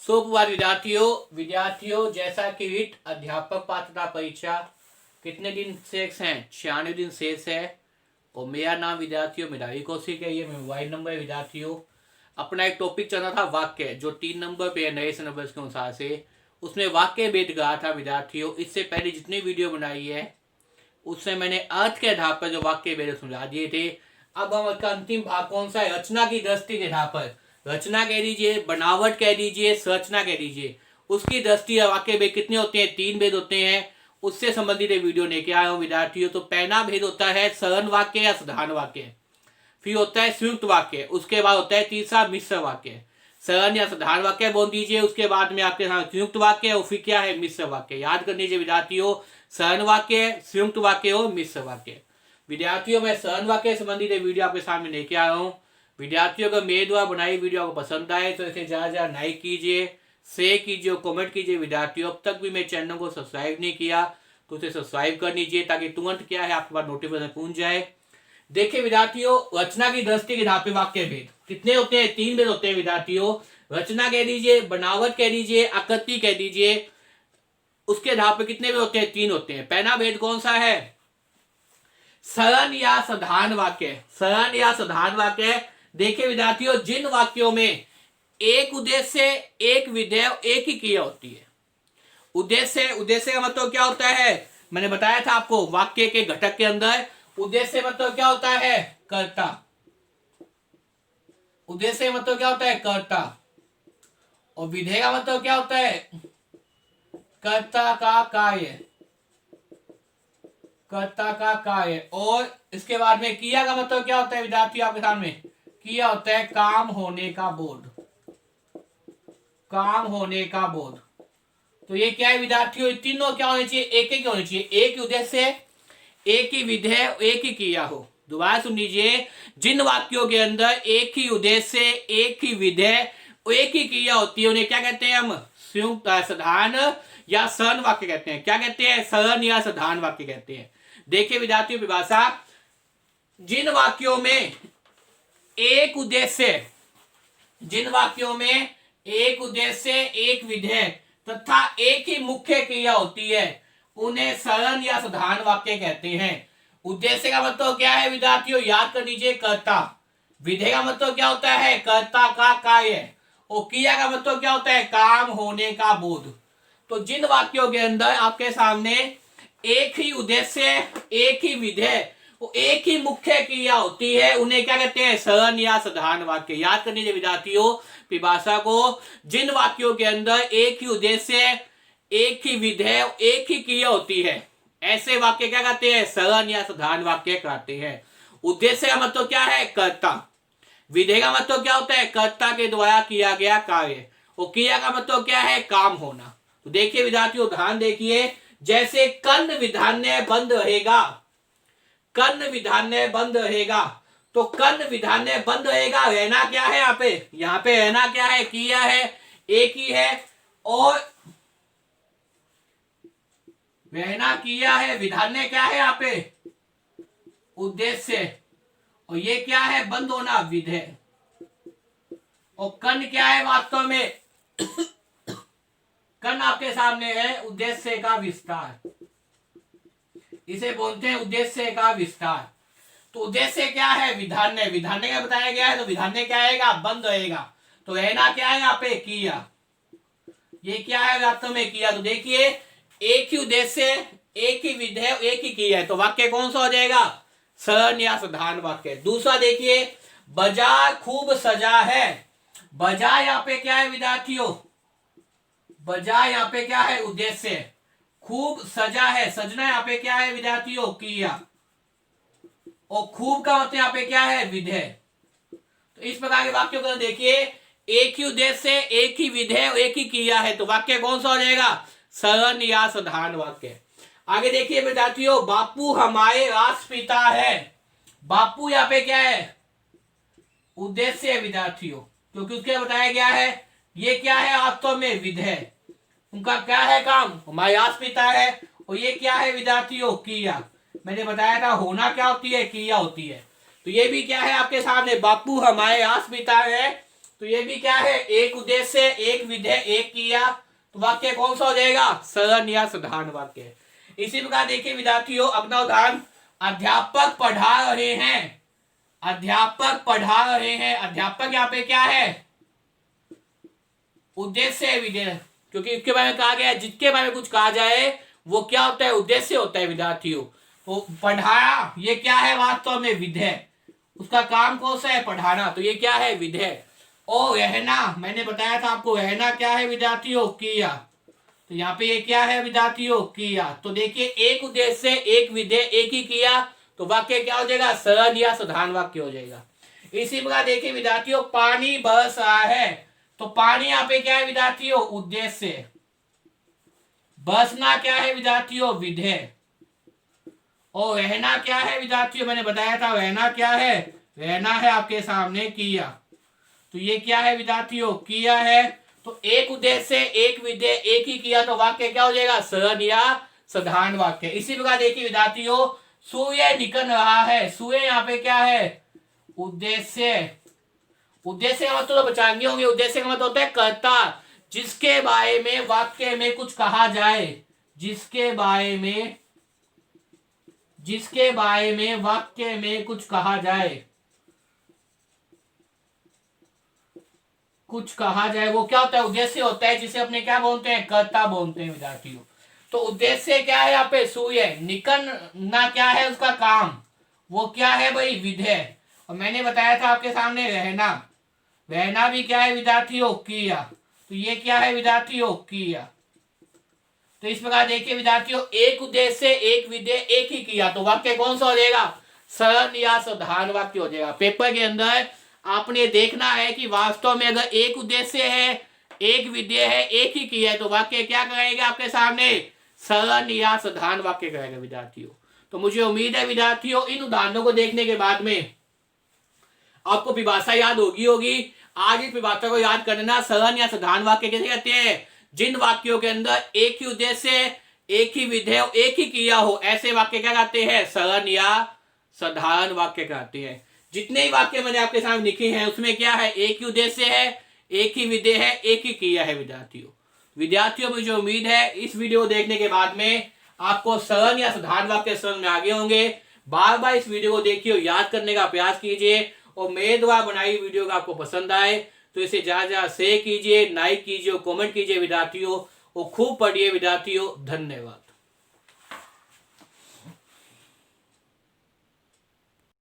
सुप्रभात विद्यार्थियों जैसा कि रीट अध्यापक पात्रता परीक्षा कितने दिन शेष हैं? 96 दिन शेष है। और मेरा नाम विद्यार्थियों मेधावी कौशिक है। ये मेरा मोबाइल नंबर है। विद्यार्थियों अपना एक टॉपिक चल रहा था वाक्य, जो 3 नंबर पे है नए सिलेबस के अनुसार से, उसमें वाक्य भेद कहा था। विद्यार्थियों इससे पहले जितनी वीडियो बनाई है उससे मैंने अर्थ के आधार पर जो वाक्य भेद समझा दिए थे। अब हम इसका अंतिम भाग कौन सा है? रचना की दृष्टि के आधार पर, रचना कह दीजिए, बनावट कह दीजिए, संरचना कह दीजिए, उसकी दृष्टि वाक्य भेद कितने होते हैं? 3 भेद होते हैं। उससे संबंधित वीडियो लेके आया हूं विद्यार्थियों। तो पहला भेद होता है सरल वाक्य या साधारण वाक्य, फिर होता है संयुक्त वाक्य, उसके बाद होता है तीसरा मिश्र वाक्य। सरल या साधारण वाक्य बोल दीजिए, उसके बाद में आपके साथ संयुक्त वाक्य और फिर क्या है? मिश्र वाक्य। याद कर लीजिए विद्यार्थियों, सरल वाक्य, संयुक्त वाक्य और मिश्र वाक्य। विद्यार्थियों मैं सरल वाक्य संबंधित वीडियो आपके सामने लेके आया हूँ। विद्यार्थियों अगर मेरे द्वारा बनाई वीडियो आपको पसंद आए तो इसे ज़्यादा लाइक कीजिए, शेयर कीजिए और कमेंट कीजिए। विद्यार्थियों अब तक भी मेरे चैनल को सब्सक्राइब नहीं किया तो उसे सब्सक्राइब कर लीजिए, ताकि तुरंत क्या है आपके पास नोटिफिकेशन पहुंच जाए। देखिए विद्यार्थियों, रचना की दृष्टि के आधार पर वाक्य भेद कितने होते हैं? 3 भेद होते हैं विद्यार्थियों। रचना कह दीजिए, बनावट कह दीजिए, आकृति कह दीजिए, उसके आधार पर कितने भेद होते हैं? 3 होते हैं। पहला भेद कौन सा है? सरल या साधारण वाक्य। सरल या साधारण वाक्य। देखिए विद्यार्थियों, जिन वाक्यों में एक उद्देश्य, एक विधेय, एक ही क्रिया होती है। उद्देश्य का मतलब क्या होता है? मैंने बताया था आपको, वाक्य के घटक के अंदर उद्देश्य मतलब क्या होता है? कर्ता। उद्देश्य मतलब क्या होता है? कर्ता। और विधेय का मतलब क्या होता है? कर्ता का कार्य, कर्ता का कार्य। और इसके बाद में क्रिया का मतलब क्या होता है विद्यार्थियों आपके सामने? क्रिया होता है काम होने का बोध, काम होने का बोध। तो ये क्या है विद्यार्थियों? तीनों क्या होने चाहिए? एक ही होने चाहिए। एक ही उद्देश्य, एक ही विधेय, एक ही क्रिया हो। दोबारा सुन लीजिए, जिन वाक्यों के अंदर एक ही उद्देश्य, एक ही विधेय, एक ही क्रिया होती है उन्हें क्या कहते हैं हम? संयुक्त, साधारण या सरल वाक्य कहते हैं। क्या कहते हैं? सरल या साधारण वाक्य कहते हैं। देखिए विद्यार्थियों परिभाषा, जिन वाक्यों में एक उद्देश्य, जिन वाक्यों में एक उद्देश्य, एक विधेय तथा एक ही मुख्य क्रिया होती है उन्हें सरल या साधारण वाक्य कहते हैं। उद्देश्य का मतलब क्या है विद्यार्थियों? याद कर लीजिए, कर्ता। विधेय का मतलब क्या होता है? कर्ता का कार्य। और क्रिया का मतलब क्या होता है? काम होने का बोध। तो जिन वाक्यों के अंदर आपके सामने एक ही उद्देश्य, एक ही विधेय, एक ही मुख्य क्रिया होती है उन्हें क्या कहते हैं? सरल या साधारण वाक्य। याद कर लीजिए विद्यार्थियों परिभाषा को, जिन वाक्यों के अंदर एक ही उद्देश्य, एक ही विधेय, एक ही क्रिया होती है ऐसे वाक्य क्या कहते हैं? सरल या साधारण वाक्य कहते हैं। उद्देश्य का मतलब क्या है? कर्ता। विधेय का मतलब क्या होता है? कर्ता के द्वारा किया गया कार्य। और क्रिया का मतलब क्या है? काम होना। तो देखिए विद्यार्थियों ध्यान देखिए, जैसे कर्ण विधान्य बंद रहेगा, कर्ण विधान्य बंद रहेगा, तो कर्ण विधान्य बंद रहेगा, रहना क्या है यहाँ पे? यहाँ पे रहना क्या है? क्रिया है, एक ही है, और रहना क्रिया है, विधान्य क्या है यहाँ पे? उद्देश्य। और ये क्या है? बंद होना, विधेय। और कर्ण क्या है वास्तव में? कर्ण आपके सामने है उद्देश्य का विस्तार, इसे बोलते हैं उद्देश्य का विस्तार। तो उद्देश्य क्या है? विधान्य। विधान्य का बताया गया है, तो विधान्य क्या आएगा? बंद रहेगा। तो रहना क्या है यहाँ पे? क्रिया। ये क्या है वास्तव में? क्रिया। तो देखिए, एक ही उद्देश्य, एक ही विधेय, एक ही क्रिया है, तो वाक्य कौन सा हो जाएगा? सरल या साधारण वाक्य। दूसरा देखिए, बाजार खूब सजा है। बाजार यहाँ पे क्या है विद्यार्थियों? बाजार यहाँ पे क्या है? उद्देश्य। खूब सजा है, सजना यहाँ पे क्या है विद्यार्थियों? क्रिया। और खूब का मतलब यहाँ पे क्या है? विधेय। तो इस प्रकार के वाक्यों को देखिए, एक ही उद्देश्य, एक ही विधेय, एक ही क्रिया है, तो वाक्य कौन सा हो जाएगा? सरल या साधारण वाक्य। आगे देखिए विद्यार्थियों, बापू हमारे राष्ट्रपिता है। बापू यहाँ पे क्या है? उद्देश्य है विद्यार्थियों, क्योंकि उसके बताया गया है। ये क्या है वास्तव में? विधेय। उनका क्या है काम? हमारे राष्ट्रपिता है। और ये क्या है विद्यार्थियों? क्रिया। मैंने बताया था होना क्या होती है? क्रिया होती है। तो ये भी क्या है आपके सामने? बापू हमारे राष्ट्रपिता है, तो ये भी क्या है, एक उद्देश्य एक विधेय एक क्रिया, तो वाक्य कौन सा हो जाएगा, सरल या साधारण वाक्य। इसी प्रकार देखिए विद्यार्थियों, अगला उदाहरण, अध्यापक पढ़ा रहे हैं, अध्यापक पढ़ा रहे हैं। अध्यापक यहाँ पे क्या है, उद्देश्य है विधेय, क्योंकि इसके बारे में कहा गया है जिसके बारे में कुछ कहा जाए वो क्या होता है, उद्देश्य होता है विद्यार्थियों। तो पढ़ाया ये क्या है, वास्तव में विधेय, उसका काम कौन सा है, पढ़ाना, तो ये क्या है, विधेय। और रहना, मैंने बताया था आपको, रहना क्या है विद्यार्थियों, क्रिया, तो यहाँ पे ये क्या है विद्यार्थियों, क्रिया। तो देखिए एक उद्देश्य एक विधेय एक ही क्रिया, तो वाक्य क्या हो जाएगा, सरल या साधारण वाक्य हो जाएगा। इसी प्रकार देखिए विद्यार्थियों, पानी बरस रहा है, तो पानी यहाँ पे क्या है विद्यार्थियों, उद्देश्य, बरसना क्या है विद्यार्थियों, विधेय, और रहना क्या है विद्यार्थियों, मैंने बताया था रहना क्या है, रहना है आपके सामने क्रिया, तो ये क्या है विद्यार्थियों, क्रिया है। तो एक उद्देश्य एक विधेय एक ही क्रिया, तो वाक्य क्या हो जाएगा, सरल या साधारण वाक्य। इसी प्रकार देखिए विद्यार्थियों, सूर्य निकल रहा है, सूर्य यहाँ पे क्या है, उद्देश्य, उद्देश्य का मतलब तो बचाएंगे होंगे, उद्देश्य का मतलब होता है कर्ता, जिसके बारे में वाक्य में कुछ कहा जाए, जिसके बारे में वाक्य में कुछ कहा जाए, कुछ कहा जाए, वो क्या होता है, उद्देश्य होता है, जिसे अपने क्या बोलते हैं, कर्ता बोलते हैं विद्यार्थियों। तो उद्देश्य क्या है यहाँ पे, सूर्य, निकलना क्या है उसका काम, वो क्या है भाई, विधेय। और मैंने बताया था आपके सामने रहना, रहना भी क्या है विद्यार्थियों, क्रिया, तो ये क्या है विद्यार्थियों, क्रिया। तो इस प्रकार देखिए विद्यार्थियों, एक उद्देश्य एक विधेय एक ही क्रिया, तो वाक्य कौन सा हो जाएगा, सरल या साधारण वाक्य हो जाएगा। पेपर के अंदर आपने देखना है कि वास्तव में अगर एक उद्देश्य है एक विधेय है एक ही क्रिया है, तो वाक्य क्या करेगा आपके सामने, सरल या साधारण वाक्य करेगा विद्यार्थियों। तो मुझे उम्मीद है विद्यार्थियों, इन उदाहरणों को देखने के बाद में आपको परिभाषा याद होगी। आज इस परिभाषा को याद करना, सरल या साधारण वाक्य कैसे कहते हैं, जिन वाक्यों के अंदर एक ही उद्देश्य एक ही विधेय एक ही क्रिया हो, ऐसे वाक्य क्या कहते हैं, सरल या साधारण वाक्य कहते हैं। जितने ही वाक्य मैंने आपके सामने लिखे हैं उसमें क्या है, एक ही उद्देश्य है एक ही विधेय है एक ही क्रिया है विद्यार्थियों। मुझे उम्मीद है इस वीडियो को देखने के बाद में आपको सरल या साधारण वाक्य समझ में आगे होंगे। बार बार इस वीडियो को देखिए, याद करने का प्रयास कीजिए, और मेरे द्वारा बनाई वीडियो का आपको पसंद आए तो इसे ज्यादा शेयर कीजिए, लाइक कीजिए और कमेंट कीजिए विद्यार्थियों, और खूब पढ़िए विद्यार्थियों। धन्यवाद।